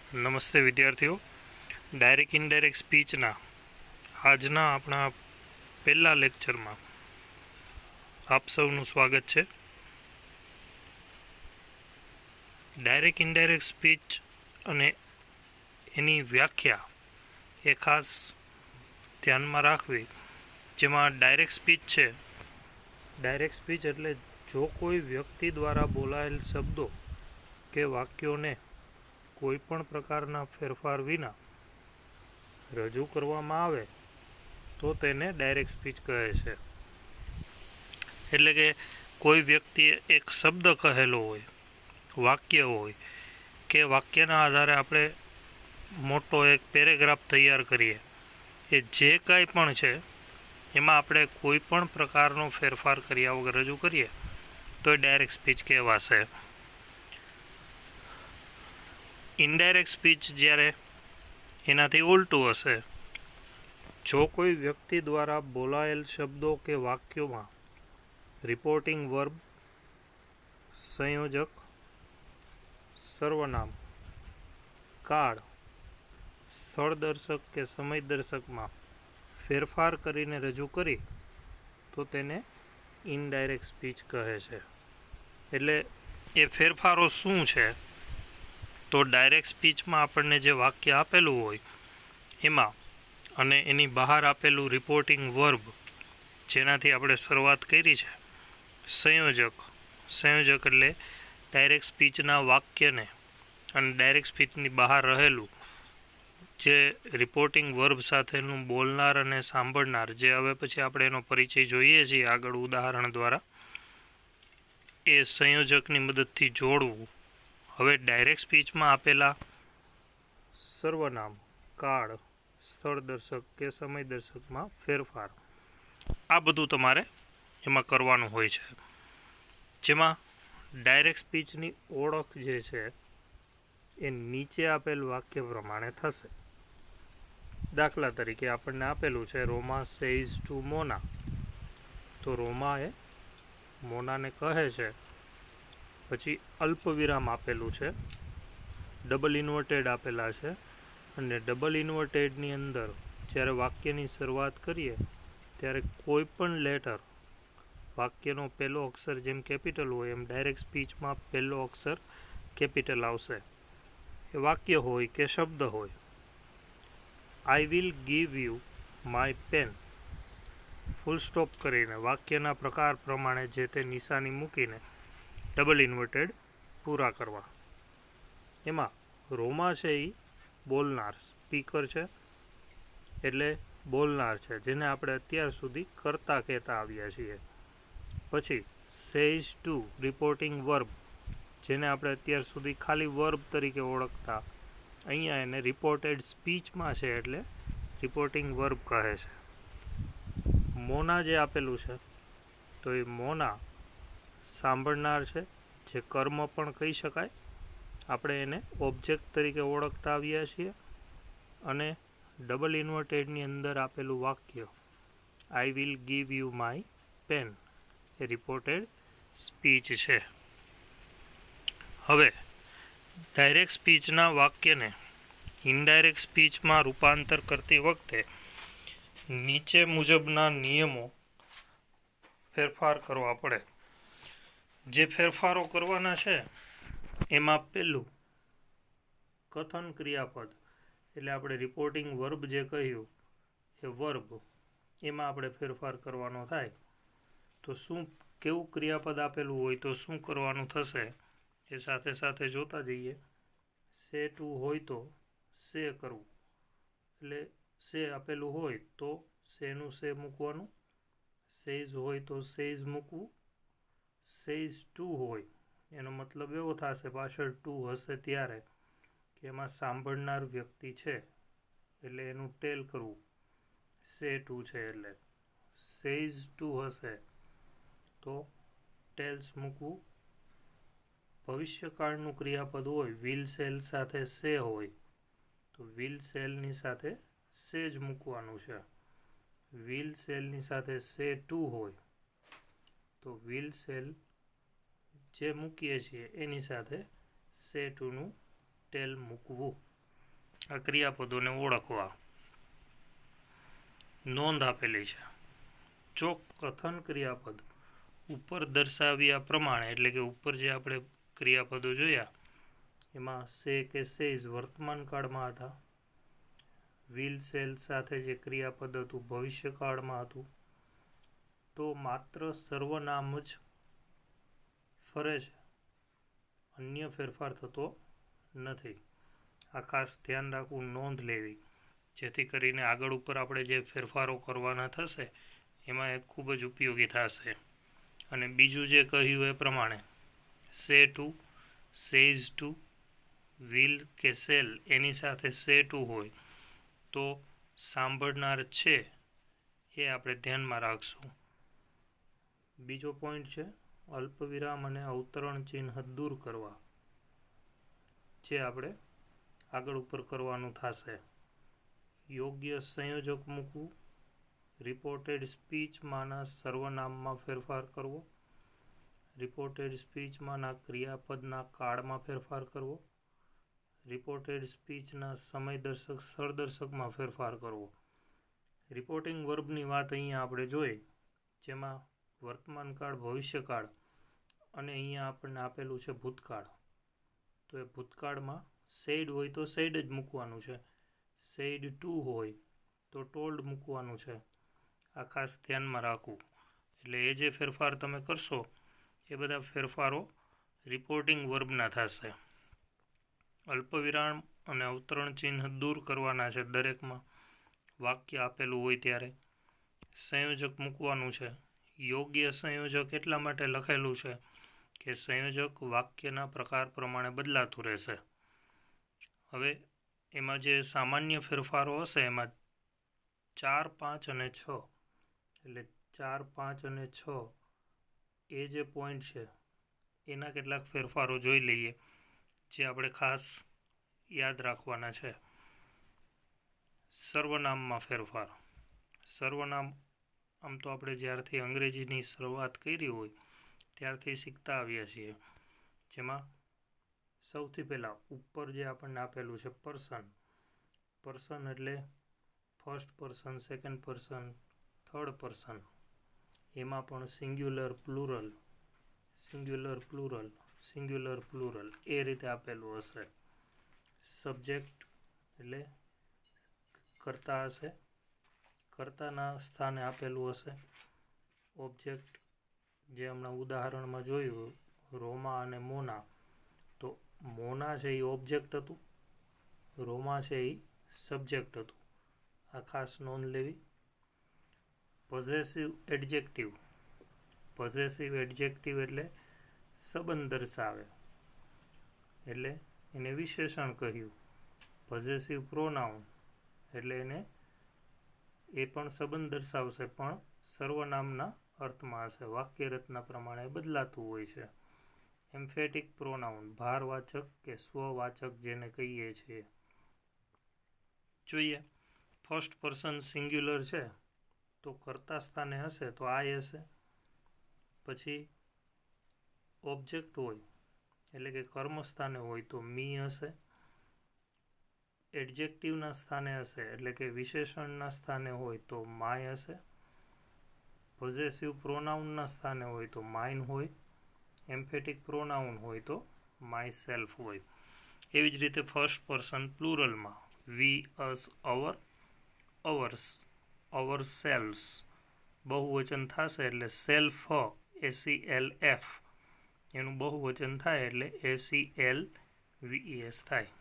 નમસ્તે વિદ્યાર્થીઓ, direct indirect સ્પીચના આજના આપણા પહેલા લેક્ચરમાં આપ સૌનું સ્વાગત છે. ડાયરેક્ટ ઇનડાયરેક્ટ સ્પીચ અને એની વ્યાખ્યા એ ખાસ ધ્યાનમાં રાખવી. જેમાં ડાયરેક્ટ સ્પીચ છે, ડાયરેક્ટ સ્પીચ એટલે જો કોઈ વ્યક્તિ દ્વારા બોલાયેલ શબ્દો કે વાક્યોને કોઈ પણ પ્રકારના ફેરફાર વિના રજૂ કરવામાં આવે તો તેને ડાયરેક્ટ સ્પીચ કહે છે. એટલે કે કોઈ વ્યક્તિએ એક શબ્દ કહેલો હોય, વાક્ય હોય કે વાક્યના આધારે આપણે મોટો એક પેરેગ્રાફ તૈયાર કરીએ, એ જે કાંઈ પણ છે એમાં આપણે કોઈ પણ પ્રકારનો ફેરફાર કર્યા વગર રજૂ કરીએ તો એ ડાયરેક્ટ સ્પીચ કહેવાશે. ઇનડાયરેક્ટ સ્પીચ જ્યારે એનાથી ઉલટું હશે, જો કોઈ વ્યક્તિ દ્વારા બોલાયેલ શબ્દો કે વાક્યોમાં રિપોર્ટિંગ વર્બ, સંયોજક, સર્વનામ, કાળ, સ્થળદર્શક કે સમયદર્શકમાં ફેરફાર કરીને રજૂ કરી તો તેને ઇનડાયરેક્ટ સ્પીચ કહે છે. એટલે એ ફેરફારો શું છે? તો ડાયરેક્ટ સ્પીચમાં આપણને જે વાક્ય આપેલું હોય એમાં અને એની બહાર આપેલું રિપોર્ટિંગ વર્બ, જેનાથી આપણે શરૂઆત કરી છે, સંયોજક એટલે ડાયરેક્ટ સ્પીચના વાક્યને અને ડાયરેક્ટ સ્પીચની બહાર રહેલું જે રિપોર્ટિંગ વર્બ સાથેનું બોલનાર અને સાંભળનાર, જે હવે પછી આપણે એનો પરિચય જોઈએ છીએ આગળ ઉદાહરણ દ્વારા, એ સંયોજકની મદદથી જોડવું. હવે ડાયરેક્ટ સ્પીચમાં આપેલા સર્વનામ, કાળ, સ્થળદર્શક કે સમયદર્શકમાં ફેરફાર, આ બધું તમારે એમાં કરવાનું હોય છે. જેમાં ડાયરેક્ટ સ્પીચની ઓળખ જે છે એ નીચે આપેલ વાક્ય પ્રમાણે થશે. દાખલા તરીકે આપણને આપેલું છે રોમા સેઝ ટુ મોના, તો રોમા એ મોનાને કહે છે. પછી અલ્પવિરામ આપેલું છે, ડબલ ઇન્વર્ટેડ આપેલા છે, અને ડબલ ઇન્વર્ટેડની અંદર જ્યારે વાક્યની શરૂઆત કરીએ ત્યારે કોઈ પણ લેટર, વાક્યનો પહેલો અક્ષર જેમ કેપિટલ હોય એમ ડાયરેક્ટ સ્પીચમાં પહેલો અક્ષર કેપિટલ આવશે. એ વાક્ય હોય કે શબ્દ હોય. I will give you my pen, full stop કરીને વાક્યના પ્રકાર પ્રમાણે જે તે નિશાની મૂકીને ડબલ ઇન્વર્ટેડ પૂરા કરવા. એમાં રોમા છે એ બોલનાર, સ્પીકર છે એટલે બોલનાર છે, જેને આપણે અત્યાર સુધી કરતા કહેતા આવ્યા છીએ. પછી સેઝ ટુ રિપોર્ટિંગ વર્બ, જેને આપણે અત્યાર સુધી ખાલી વર્બ તરીકે ઓળખતા, અહીંયા એને રિપોર્ટેડ સ્પીચમાં છે એટલે રિપોર્ટિંગ વર્બ કહે છે. મોના જે આપેલું છે તો એ મોના સાંભળનાર છે, જે કર્મ પણ કહી શકાય, આપણે એને ઓબ્જેક્ટ તરીકે ઓળખતા આવ્યા છીએ. અને ડબલ ઇન્વર્ટેડની અંદર આપેલું વાક્ય I will give you my pen એ રિપોર્ટેડ સ્પીચ છે. હવે ડાયરેક્ટ સ્પીચના વાક્યને ઇનડાયરેક્ટ સ્પીચમાં રૂપાંતર કરતી વખતે નીચે મુજબના નિયમો ફેરફાર કરવા પડે. જે ફેરફારો કરવાના છે એમાં પહેલું કથન ક્રિયાપદ, એટલે આપણે રિપોર્ટિંગ વર્બ જે કહ્યું એ વર્બ, એમાં આપણે ફેરફાર કરવાનો થાય. તો શું, કેવું ક્રિયાપદ આપેલું હોય તો શું કરવાનું થશે એ સાથે સાથે જોતા જઈએ. સે ટુ હોય તો સે કરવું, એટલે સે આપેલું હોય તો સેનું સે મૂકવાનું, સેઝ હોય તો સેઝ મૂકવું. સેઝ ટુ હોય એનો મતલબ એવો થશે, પાછળ ટુ હશે ત્યારે કે એમાં સાંભળનાર વ્યક્તિ છે એટલે એનું ટેલ કરવું. સે ટુ છે એટલે સેઝ ટુ હશે તો ટેલ્સ મૂકવું. ભવિષ્યકાળનું ક્રિયાપદ હોય, વિલ સેલ સાથે સે હોય તો વિલ સેલની સાથે સે જ મૂકવાનું છે. વિલ સેલની સાથે સે ટુ હોય તો વિલ સેલ જે મૂકીએ છીએ એની સાથે સે ટુનું ટેલ મૂકવું. આ ક્રિયાપદોને ઓળખવા. નોંધ આપેલી છે. ચોક કથન ક્રિયાપદ ઉપર દર્શાવ્યા પ્રમાણે, એટલે કે ઉપર જે આપણે ક્રિયાપદો જોયા એમાં સે કે સેઝ વર્તમાન કાળમાં હતા. વિલ સેલ સાથે જે ક્રિયાપદ હતું ભવિષ્યકાળમાં હતું. તો માત્ર સર્વનામ જ ફરે છે, અન્ય ફેરફાર થતો નથી. આ ખાસ ધ્યાન રાખવું, નોંધ લેવી, જેથી કરીને આગળ ઉપર આપણે જે ફેરફારો કરવાના થશે એમાં એ ખૂબ જ ઉપયોગી થશે. અને બીજું જે કહ્યું એ પ્રમાણે સે ટુ, સેઝ ટુ, વિલ કે સેલ એની સાથે સે ટુ હોય તો સાંભળનાર છે એ આપણે ધ્યાનમાં રાખશું. બીજો પોઈન્ટ છે અલ્પવિરામ અને અવતરણ ચિહ્ન દૂર કરવા, જે આપણે આગળ ઉપર કરવાનું થશે. યોગ્ય સંયોજક મૂકવું, રિપોર્ટેડ સ્પીચમાંના સર્વનામમાં ફેરફાર કરવો, રિપોર્ટેડ સ્પીચમાંના ક્રિયાપદના કાળમાં ફેરફાર કરવો, રિપોર્ટેડ સ્પીચના સમયદર્શક સ્થળદર્શકમાં ફેરફાર કરવો. રિપોર્ટિંગ વર્બની વાત અહીંયા આપણે જોઈ, જેમાં વર્તમાનકાળ, ભવિષ્યકાળ અને અહીંયા આપણને આપેલું છે ભૂતકાળ. તો એ ભૂતકાળમાં સેડ હોય તો સેડ જ મૂકવાનું છે, સેડ ટુ હોય તો ટોલ્ડ મૂકવાનું છે. આ ખાસ ધ્યાનમાં રાખવું. એટલે એ જે ફેરફાર તમે કરશો એ બધા ફેરફારો રિપોર્ટિંગ વર્બના થશે. અલ્પવિરામ અને અવતરણ ચિહ્ન દૂર કરવાના છે દરેકમાં વાક્ય આપેલું હોય ત્યારે. સંયોજક મૂકવાનું છે. યોગ્ય સંયોજક એટલા માટે લખેલું છે કે સંયોજક વાક્યના પ્રકાર પ્રમાણે બદલાતું રહેશે. હવે એમાં જે સામાન્ય ફેરફારો હશે એમાં 4, 5 અને 6, એટલે 4, 5 અને 6 એ જે પોઈન્ટ છે એના કેટલાક ફેરફારો જોઈ લઈએ, જે આપણે ખાસ યાદ રાખવાના છે. સર્વનામમાં ફેરફાર. સર્વનામ આમ તો આપણે જ્યારથી અંગ્રેજીની શરૂઆત કરી હોય ત્યારથી શીખતા આવ્યા છીએ. જેમાં સૌથી પહેલાં ઉપર જે આપણને આપેલું છે પર્સન. પર્સન એટલે first person, second person, third person. એમાં પણ singular, plural, singular, plural, singular, plural એ રીતે આપેલું હશે. સબ્જેક્ટ એટલે કર્તા હશે, કર્તાના સ્થાને આપેલું હશે. ઓબ્જેક્ટ જે હમણાં ઉદાહરણમાં જોયું રોમા અને મોના, તો મોના છે એ ઓબ્જેક્ટ હતું, રોમા છે એ સબ્જેક્ટ હતું. આ ખાસ નોંધ લેવી. Possessive adjective. પોઝેસિવ એડજેક્ટિવ એટલે સંબંધ દર્શાવે, એટલે એને વિશેષણ કહ્યું. પોઝેસિવ પ્રોનાઉન એટલે એને એ પણ સંબંધ દર્શાવશે પણ સર્વનામના અર્થમાં હશે. વાક્ય રચના પ્રમાણે બદલાતું હોય છે. એમ્ફેટિક પ્રોનાઉન ભારવાચક કે સ્વવાચક જેને કહીએ છીએ. જોઈએ ફર્સ્ટ પર્સન સિંગ્યુલર છે તો કર્તા સ્થાને હશે તો આઈ હશે. પછી ઓબ્જેક્ટ હોય એટલે કે કર્મ સ્થાને હોય તો મી હશે. એડજેક્ટિવના સ્થાને હશે એટલે કે વિશેષણના સ્થાને હોય તો માય હશે. પોઝેસિવ પ્રોનાઉનના સ્થાને હોય તો માઇન હોય. એમ્ફેટિક પ્રોનાઉન હોય તો માય સેલ્ફ હોય. એવી જ રીતે ફર્સ્ટ પર્સન પ્લુરલમાં વી, અસ, અવર, અવર્સ, અવર સેલ્વ્સ બહુવચન થશે એટલે સેલ્ફ ACLF એનું બહુવચન થાય એટલે ACLVES થાય.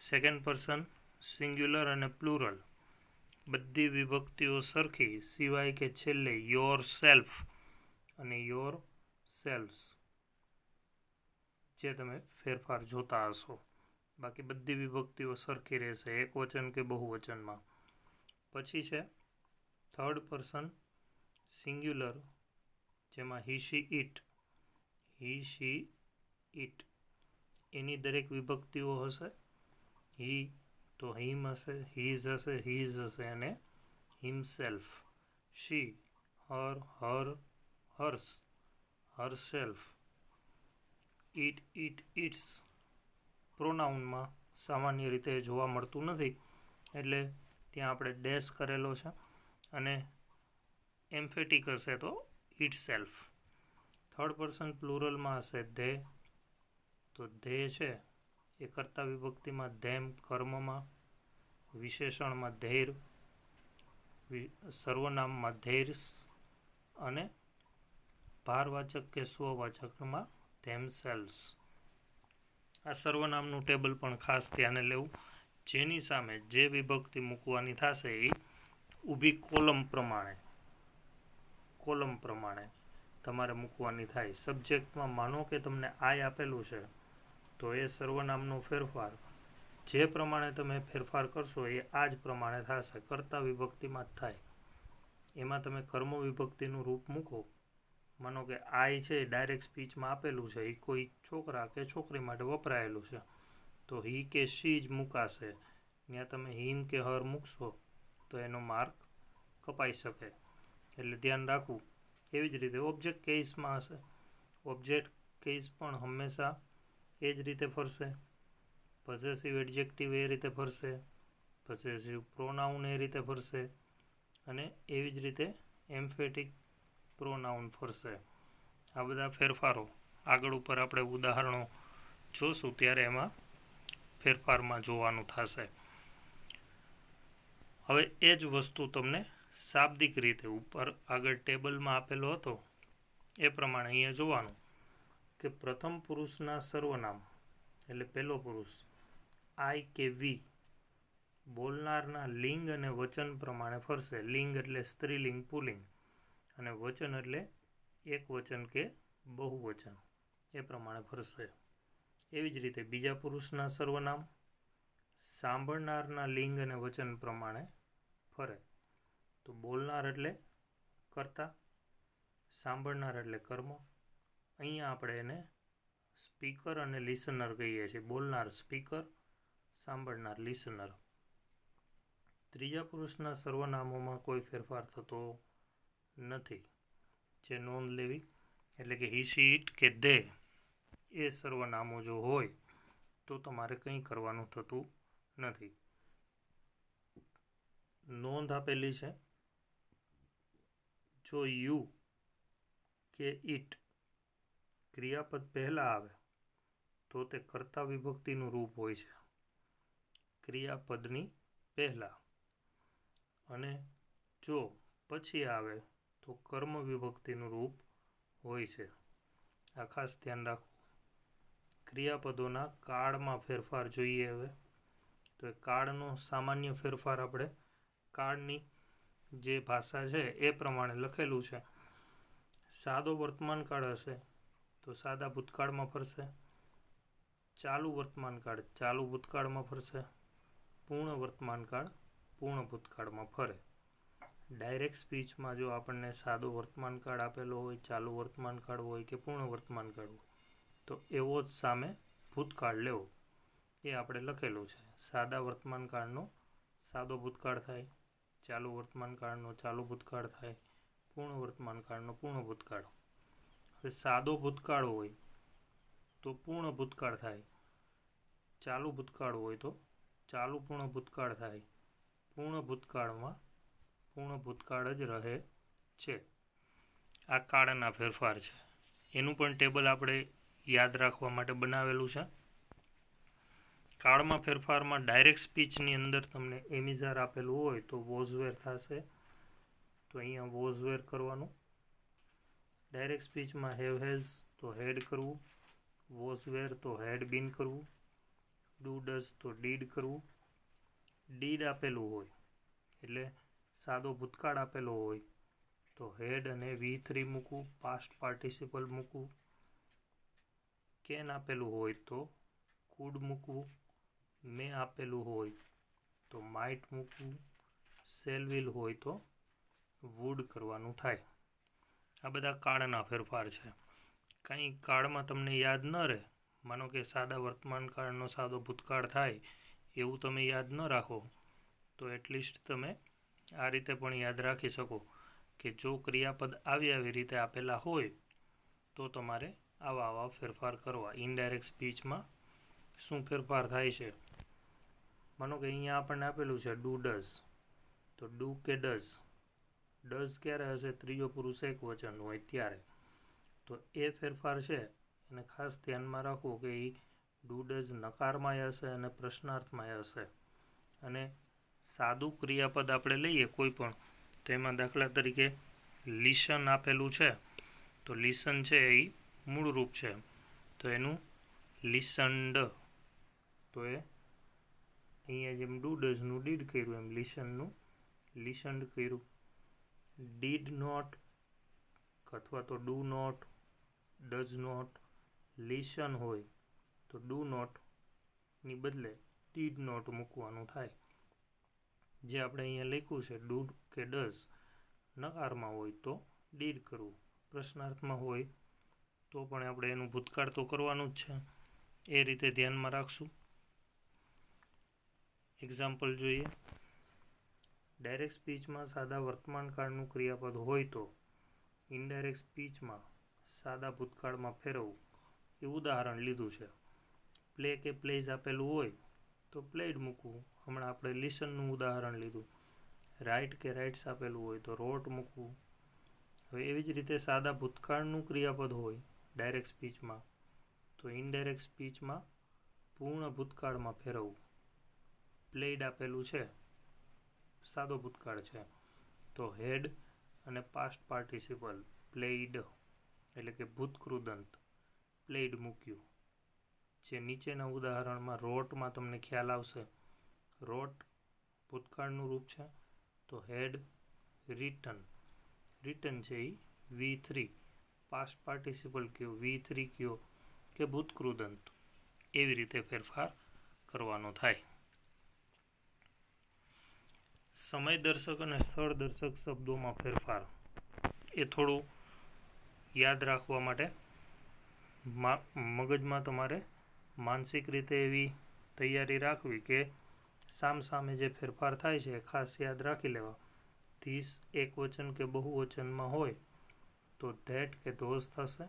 સેકન્ડ પર્સન સિંગ્યુલર અને પ્લુરલ બધી વિભક્તિઓ સરખી સિવાય કે છેલ્લે યોર સેલ્ફ અને યોર સેલ્વ્સ જે તમે ફેરફાર જોતા હશો. બાકી બધી વિભક્તિઓ સરખી રહેશે એકવચન કે બહુવચનમાં. પછી છે થર્ડ પર્સન સિંગ્યુલર, જેમાં હી, શી, ઇટ. હી, શી, ઇટ એની દરેક વિભક્તિઓ હશે. હી તો હિમ હશે, હીઝ હશે, હીઝ હશે અને himself. She, her, her, hers, herself. It, its પ્રોનાઉનમાં સામાન્ય રીતે જોવા મળતું નથી, એટલે ત્યાં આપણે ડેશ કરેલો છે. અને એમ્ફેટિક હશે તો ઇટ સેલ્ફ. થર્ડ પર્સન પ્લુરલમાં હશે ધે, તો ધે છે એ કર્તા વિભક્તિમાં ધેમ, કર્મમાં, વિશેષણમાં ધૈર, સર્વનામમાં ધૈર્સ, અને ભારવાચક કે સ્વવાચકમાં ધેમસેલ્સ. આ સર્વનામનું ટેબલ પણ ખાસ ધ્યાને લેવું. જેની સામે જે વિભક્તિ મૂકવાની થશે એ ઊભી કોલમ પ્રમાણે તમારે મૂકવાની થાય. સબ્જેક્ટમાં માનો કે તમને આય આપેલું છે, તો એ સર્વનામનો ફેરફાર જે પ્રમાણે તમે ફેરફાર કરશો એ આ જ પ્રમાણે થશે, કર્તા વિભક્તિમાં જ થાય. એમાં તમે કર્મ વિભક્તિનું રૂપ મૂકો. માનો કે આય છે ડાયરેક્ટ સ્પીચમાં આપેલું છે, એ કોઈ છોકરા કે છોકરી માટે વપરાયેલું છે, તો હી કે શી જ મૂકાશે. ત્યાં તમે હિમ કે હર મૂકશો તો એનો માર્ક કપાઈ શકે, એટલે ધ્યાન રાખવું. એવી જ રીતે ઓબ્જેક્ટ કેસમાં હશે. ઓબ્જેક્ટ કેસ પણ હંમેશા એ જ રીતે ફરશે. પોઝેસિવ એડજેક્ટિવ એ રીતે ફરશે, પોઝેસિવ પ્રોનાઉન એ રીતે ફરશે, અને એવી જ રીતે એમ્ફેટિક પ્રોનાઉન ફરશે. આ બધા ફેરફારો આગળ ઉપર આપણે ઉદાહરણો જોશું ત્યારે એમાં ફેરફારમાં જોવાનું થશે. હવે એ જ વસ્તુ તમને શાબ્દિક રીતે ઉપર આગળ ટેબલમાં આપેલો હતો એ પ્રમાણે અહીંયા જોવાનું કે પ્રથમ પુરુષના સર્વનામ એટલે પહેલો પુરુષ આઈ કે વી બોલનારના લિંગ અને વચન પ્રમાણે ફરશે. લિંગ એટલે સ્ત્રીલિંગ, પુલ્લિંગ, અને વચન એટલે એક વચન કે બહુવચન, એ પ્રમાણે ફરશે. એવી જ રીતે બીજા પુરુષના સર્વનામ સાંભળનારના લિંગ અને વચન પ્રમાણે ફરે. તો બોલનાર એટલે કર્તા, સાંભળનાર એટલે કર્મ. અહીંયા આપણે એને સ્પીકર અને લિસનર કહીએ છીએ. બોલનાર સ્પીકર, સાંભળનાર લિસનર. ત્રીજા પુરુષના સર્વનામોમાં કોઈ ફેરફાર થતો નથી, જે નોંધ લેવી. એટલે કે હી, શી, ઇટ કે ધે એ સર્વનામો જો હોય તો તમારે કંઈ કરવાનું થતું નથી. નોંધ આપેલી છે, જો યુ કે ઇટ ક્રિયાપદ પહેલાં આવે તો તે કર્તા વિભક્તિનું રૂપ હોય છે ક્રિયાપદની પહેલાં, અને જો પછી આવે તો કર્મ વિભક્તિનું રૂપ હોય છે. આ ખાસ ધ્યાન રાખવું. ક્રિયાપદોના કાળમાં ફેરફાર જોઈએ. હવે તો એ કાળનો સામાન્ય ફેરફાર આપણે કાળની જે ભાષા છે એ પ્રમાણે લખેલું છે. સાદો વર્તમાન કાળ હશે તો સાદા ભૂતકાળમાં ફરશે. ચાલુ વર્તમાન કાળ ચાલુ ભૂતકાળમાં ફરશે. પૂર્ણ વર્તમાન કાળ પૂર્ણ ભૂતકાળમાં ફરે. ડાયરેક્ટ સ્પીચમાં જો આપણને સાદો વર્તમાન કાળ આપેલો હોય, ચાલુ વર્તમાન કાળ હોય કે પૂર્ણ વર્તમાન કાળ હોય, તો એવો જ સામે ભૂતકાળ લેવો, એ આપણે લખેલું છે. સાદા વર્તમાન કાળનો સાદો ભૂતકાળ થાય, ચાલુ વર્તમાન કાળનો ચાલુ ભૂતકાળ થાય, પૂર્ણ વર્તમાન કાળનો પૂર્ણ ભૂતકાળ. હવે સાદો ભૂતકાળ હોય તો પૂર્ણ ભૂતકાળ થાય, ચાલુ ભૂતકાળ હોય તો ચાલુ પૂર્ણ ભૂતકાળ થાય, પૂર્ણ ભૂતકાળમાં પૂર્ણ ભૂતકાળ જ રહે છે. આ કાળના ફેરફાર છે. એનું પણ ટેબલ આપણે યાદ રાખવા માટે બનાવેલું છે. કાળમાં ફેરફારમાં ડાયરેક્ટ સ્પીચની અંદર તમને એમિઝાર આપેલું હોય તો વોઝવેર થશે, તો અહીંયા વોઝવેર કરવાનું. ડાયરેક્ટ સ્પીચમાં હેવ હેઝ તો હેડ કરવું, વોઝવેર તો હેડ બીન કરવું, ડુ ડઝ તો ડીડ કરવું. ડીડ આપેલું હોય એટલે સાદો ભૂતકાળ આપેલો હોય તો હેડ અને V3 મૂકવું, પાસ્ટ પાર્ટિસિપલ મૂકવું. કેન આપેલું હોય તો કુડ મૂકવું, મે આપેલું હોય તો માઇટ મૂકવું, શેલ વિલ હોય તો વુડ કરવાનું થાય. આ બધા કાળના ફેરફાર છે. કંઈ કાળમાં તમને યાદ ન રહે, માનો કે સાદા વર્તમાન કાળનો સાદો ભૂતકાળ થાય એવું તમે યાદ ન રાખો, તો એટલીસ્ટ તમે આ રીતે પણ યાદ રાખી શકો કે જો ક્રિયાપદ આવી રીતે આપેલા હોય તો તમારે આવા ફેરફાર કરવા. ઇનડાયરેક્ટ સ્પીચમાં શું ફેરફાર થાય છે માનો કે અહીંયા આપણને આપેલું છે ડુ ડઝ, તો ડુ કે ડઝ ક્યારે હશે? ત્રીજો પુરુષ એક વચન હોય ત્યારે. તો એ ફેરફાર છે એને ખાસ ધ્યાનમાં રાખવું કે એ ડુ ડઝ નકારમાંય હશે અને પ્રશ્નાર્થમાંય હશે. અને સાદું ક્રિયાપદ આપણે લઈએ કોઈ પણ, તો એમાં દાખલા તરીકે લિસન આપેલું છે, તો લિસન છે એ મૂળ રૂપ છે, તો એનું લિસન્ડ. તો એ અહીંયા જેમ ડુ ડઝનું ડીડ કર્યું એમ લિસનનું લિસન્ડ કર્યું. ડીડ નોટ અથવા તો do not, does not, listen હોય તો ડુ નોટની બદલે ડીડ નોટ મૂકવાનું થાય. જે આપણે અહીંયા લખ્યું છે ડુ કે ડઝ નકારમાં હોય તો ડીડ કરવું, પ્રશ્નાર્થમાં હોય તો પણ આપણે એનું ભૂતકાળ તો કરવાનું જ છે. એ રીતે ધ્યાનમાં રાખશું. એક્ઝામ્પલ જોઈએ. ડાયરેક્ટ સ્પીચમાં સાદા વર્તમાનકાળનું ક્રિયાપદ હોય તો ઇનડાયરેક્ટ સ્પીચમાં સાદા ભૂતકાળમાં ફેરવવું, એ ઉદાહરણ લીધું છે. પ્લે કે પ્લેઝ આપેલું હોય તો પ્લેડ મૂકવું, હમણાં આપણે લિસનનું ઉદાહરણ લીધું. રાઇટ કે રાઇટ્સ આપેલું હોય તો રોટ મૂકવું. હવે એવી જ રીતે સાદા ભૂતકાળનું ક્રિયાપદ હોય ડાયરેક્ટ સ્પીચમાં તો ઇનડાયરેક્ટ સ્પીચમાં પૂર્ણ ભૂતકાળમાં ફેરવવું. પ્લેડ આપેલું છે, સાદો ભૂતકાળ છે, તો હેડ અને પાસ્ટ પાર્ટિસિપલ પ્લેઇડ એટલે કે ભૂતકૃદંત પ્લેઇડ મૂક્યું. જે નીચેના ઉદાહરણમાં રોટમાં તમને ખ્યાલ આવશે. રોટ ભૂતકાળનું રૂપ છે, તો હેડ રિટન, રિટન છે એ V3, પાસ્ટ પાર્ટિસિપલ કયો V3 કયો કે ભૂતકૃદંત. એવી રીતે ફેરફાર કરવાનો થાય. સમય દર્શક અને સ્થળ દર્શક શબ્દોમાં ફેરફાર એ થોડું યાદ રાખવા માટે મગજમાં તમારે માનસિક રીતે એવી તૈયારી રાખવી કે સામસામે જે ફેરફાર થાય છે એ ખાસ યાદ રાખી લેવા. ધીસ એક વચન કે બહુવચનમાં હોય તો ધેટ કે ધોઝ થશે.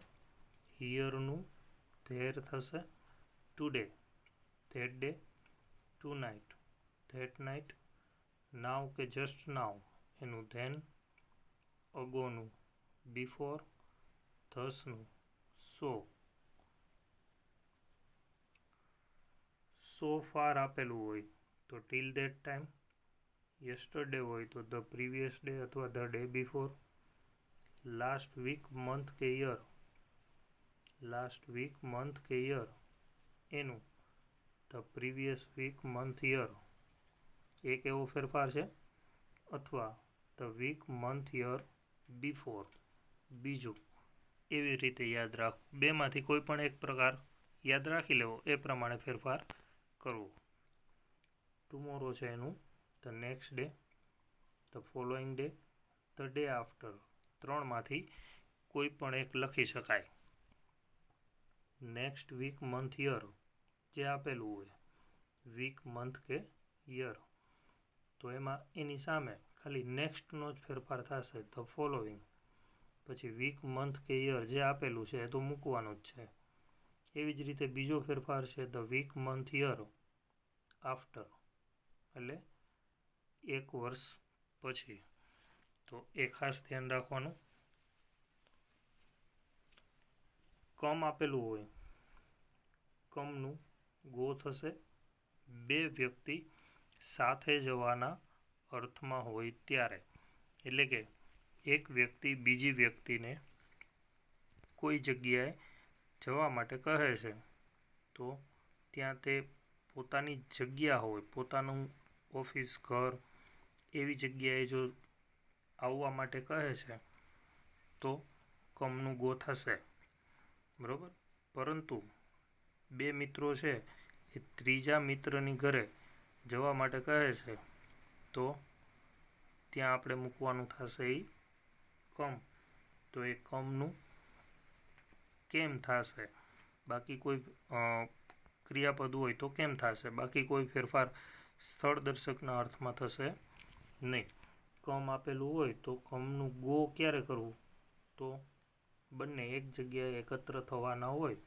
હિયરનું ધેર થશે. Today that day. Tonight that night. Now કે જસ્ટ નાવ એનું ધેન. અગોનું બિફોર. ધસનું સો. સો ફાર આપેલું હોય તો ટીલ ધેટ ટાઈમ. યસ્ટરડે હોય તો ધ પ્રીવિયસ ડે અથવા the day before. Last week month કે યર, લાસ્ટ વીક મંથ કે યર એનું the previous week month year. એક એવો ફેરફાર છે. અથવા the week month year before બીજું. એવી રીતે યાદ રાખવું. બેમાંથી કોઈ પણ એક પ્રકાર યાદ રાખી લેવો, એ પ્રમાણે ફેરફાર કરવો. ટુમોરો છે એનું the next day, the following day, the day after. ત્રણમાંથી કોઈ પણ એક લખી શકાય. નેક્સ્ટ વીક મંથ યર જે આપેલું હોય વીક મંથ કે યર, તો એમાં એની સામે ખાલી નેક્સ્ટનો જ ફેરફાર થશે, ધ ફોલોઈંગ. પછી વીક મંથ કે યર જે આપેલું છે એ તો મૂકવાનું જ છે. એવી જ રીતે બીજો ફેરફાર છે the week month year after, એટલે એક વર્ષ પછી. તો એ ખાસ ધ્યાન રાખવાનું. કમ આપેલું હોય, કમનું ગો થશે. બે વ્યક્તિ સાથે જવાના અર્થમાં હોય ત્યારે, એટલે કે એક વ્યક્તિ બીજી વ્યક્તિને કોઈ જગ્યાએ જવા માટે કહે છે તો ત્યાં તે પોતાની જગ્યા હોય, પોતાનું ઓફિસ, ઘર એવી જગ્યાએ જો આવવા માટે કહે છે તો કમનું ગો થશે. બરાબર. પરંતુ બે મિત્રો છે એ ત્રીજા મિત્રની ઘરે જવા માટે કહે છે તો ત્યાં આપણે મૂકવાનું થશે એ કમ. તો એ કમનું કેમ થશે. બાકી કોઈ ક્રિયાપદ હોય તો કેમ થશે, બાકી કોઈ ફેરફાર સ્થળ દર્શકના અર્થમાં થશે નહીં. કમ આપેલું હોય તો કમનું ગો ક્યારે કરવું, તો બંને એક જગ્યાએ એકત્ર થવાના હોય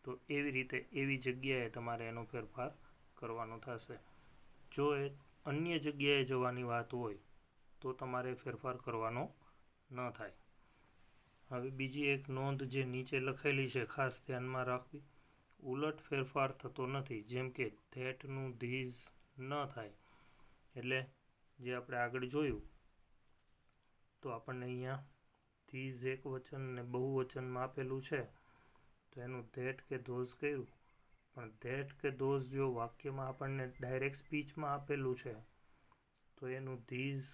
તો એવી રીતે એવી જગ્યાએ તમારે એનો ફેરફાર કરવાનો થશે. જો એ અન્ય જગ્યાએ જવાની વાત હોય તો તમારે ફેરફાર કરવાનો ન થાય. હવે બીજી એક નોંધ જે નીચે લખેલી છે ખાસ ધ્યાનમાં રાખવી. ઉલટ ફેરફાર થતો નથી. જેમ કે ધેટનું ધીઝ ન થાય. એટલે જે આપણે આગળ જોયું તો આપણને અહીંયા ધીઝ એક વચન ને બહુવચનમાં આપેલું છે તો એનું ધેટ કે ધોઝ કર્યું. પણ ધેટ કે ધોઝ જો વાક્યમાં આપણને ડાયરેક્ટ સ્પીચમાં આપેલું છે તો એનું ધીઝ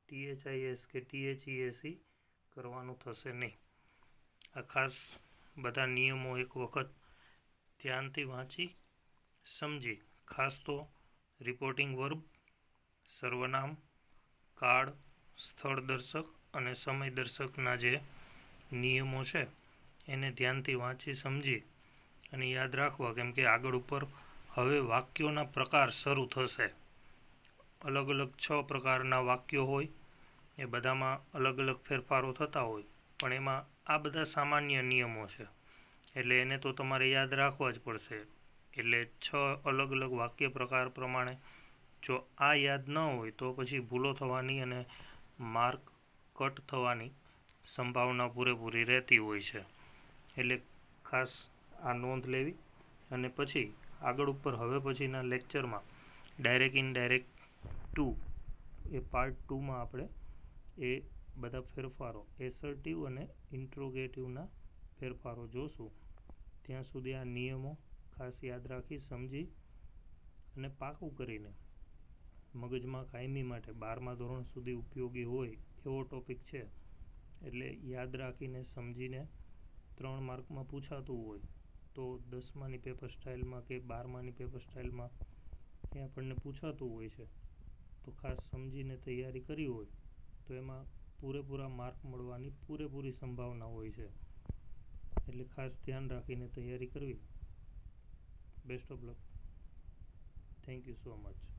THIS કે THESE કરવાનું થશે નહીં. આ ખાસ બધા નિયમો એક વખત ધ્યાનથી વાંચી સમજી. ખાસ તો રિપોર્ટિંગ વર્બ, સર્વનામ, કાળ, સ્થળ દર્શક અને સમય દર્શકના જે નિયમો છે એને ધ્યાનથી વાંચી સમજી અને યાદ રાખવા. કેમ કે આગળ ઉપર હવે વાક્યોના પ્રકાર શરૂ થશે. અલગ અલગ 6 પ્રકારના વાક્યો હોય એ બધામાં અલગ અલગ ફેરફારો થતા હોય પણ એમાં આ બધા સામાન્ય નિયમો છે એટલે એને તો તમારે યાદ રાખવા જ પડશે. એટલે 6 અલગ અલગ વાક્ય પ્રકાર પ્રમાણે જો આ યાદ ન હોય તો પછી ભૂલો થવાની અને માર્ક કટ થવાની સંભાવના પૂરેપૂરી રહેતી હોય છે. એટલે ખાસ આ નોંધ લેવી. અને પછી આગળ ઉપર હવે પછીના લેક્ચરમાં ડાયરેક્ટ ઇનડાયરેક્ટ 2 એ પાર્ટ 2માં આપણે એ બધા ફેરફારો એસર્ટિવ અને ઇન્ટ્રોગેટિવના ફેરફારો જોશું. ત્યાં સુધી આ નિયમો ખાસ યાદ રાખી સમજી અને પાકું કરીને મગજમાં કાયમી માટે 12મા ધોરણ સુધી ઉપયોગી હોય એવો ટોપિક છે. એટલે યાદ રાખીને સમજીને 3 માર્કમાં પૂછાતું હોય તો 10માની પેપર સ્ટાઇલમાં કે 12માની પેપર સ્ટાઇલમાં એ આપણને પૂછાતું હોય છે તો ખાસ સમજીને તૈયારી કરી હોય તો એમાં પૂરેપૂરા માર્ક મળવાની પૂરેપૂરી સંભાવના હોય છે. એટલે ખાસ ધ્યાન રાખીને તૈયારી કરવી. Best of luck. Thank you so much.